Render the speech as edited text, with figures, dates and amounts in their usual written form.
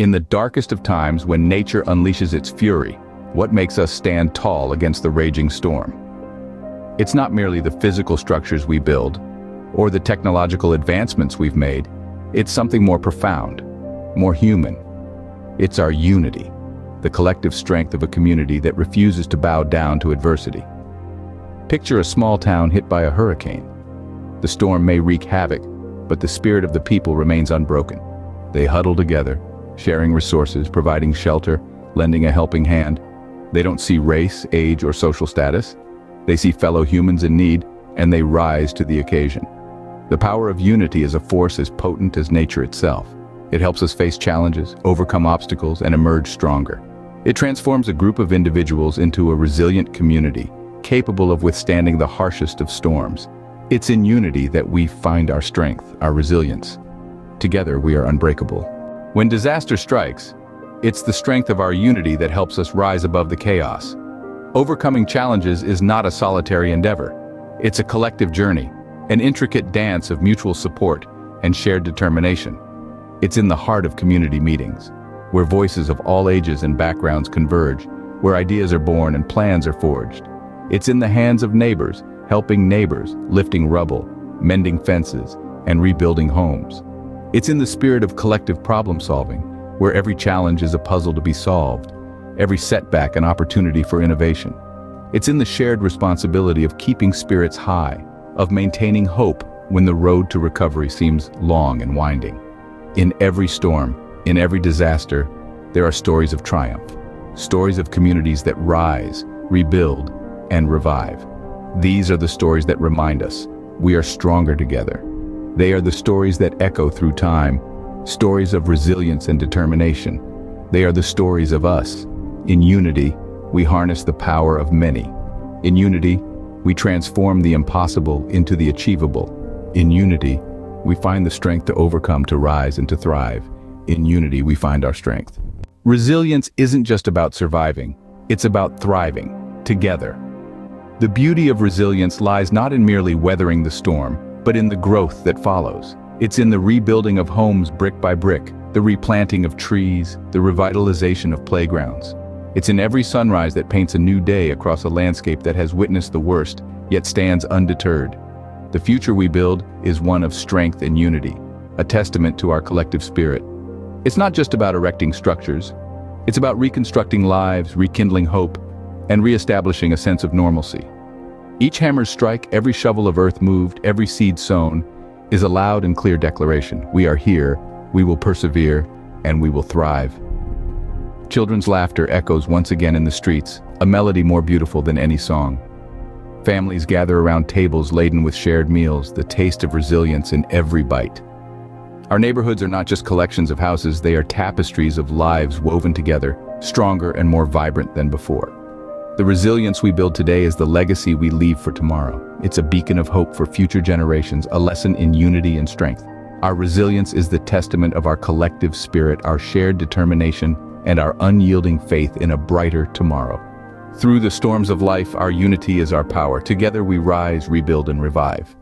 In the darkest of times, when nature unleashes its fury, what makes us stand tall against the raging storm? It's not merely the physical structures we build, or the technological advancements we've made. It's something more profound, more human. It's our unity, the collective strength of a community that refuses to bow down to adversity. Picture a small town hit by a hurricane. The storm may wreak havoc, but the spirit of the people remains unbroken. They huddle together, sharing resources, providing shelter, lending a helping hand. They don't see race, age, or social status. They see fellow humans in need, and they rise to the occasion. The power of unity is a force as potent as nature itself. It helps us face challenges, overcome obstacles, and emerge stronger. It transforms a group of individuals into a resilient community, capable of withstanding the harshest of storms. It's in unity that we find our strength, our resilience. Together, we are unbreakable. When disaster strikes, it's the strength of our unity that helps us rise above the chaos. Overcoming challenges is not a solitary endeavor. It's a collective journey, an intricate dance of mutual support and shared determination. It's in the heart of community meetings, where voices of all ages and backgrounds converge, where ideas are born and plans are forged. It's in the hands of neighbors, helping neighbors, lifting rubble, mending fences, and rebuilding homes. It's in the spirit of collective problem solving, where every challenge is a puzzle to be solved, every setback an opportunity for innovation. It's in the shared responsibility of keeping spirits high, of maintaining hope when the road to recovery seems long and winding. In every storm, in every disaster, there are stories of triumph, stories of communities that rise, rebuild, and revive. These are the stories that remind us we are stronger together. They are the stories that echo through time, stories of resilience and determination. They are the stories of us. In unity, we harness the power of many. In unity, we transform the impossible into the achievable. In unity, we find the strength to overcome, to rise, and to thrive. In unity, we find our strength. Resilience isn't just about surviving, it's about thriving, together. The beauty of resilience lies not in merely weathering the storm, but in the growth that follows. It's in the rebuilding of homes brick by brick, the replanting of trees, the revitalization of playgrounds. It's in every sunrise that paints a new day across a landscape that has witnessed the worst, yet stands undeterred. The future we build is one of strength and unity, a testament to our collective spirit. It's not just about erecting structures. It's about reconstructing lives, rekindling hope, and reestablishing a sense of normalcy. Each hammer's strike, every shovel of earth moved, every seed sown, is a loud and clear declaration. We are here, we will persevere, and we will thrive. Children's laughter echoes once again in the streets, a melody more beautiful than any song. Families gather around tables laden with shared meals, the taste of resilience in every bite. Our neighborhoods are not just collections of houses, they are tapestries of lives woven together, stronger and more vibrant than before. The resilience we build today is the legacy we leave for tomorrow. It's a beacon of hope for future generations, a lesson in unity and strength. Our resilience is the testament of our collective spirit, our shared determination, and our unyielding faith in a brighter tomorrow. Through the storms of life, our unity is our power. Together we rise, rebuild, and revive.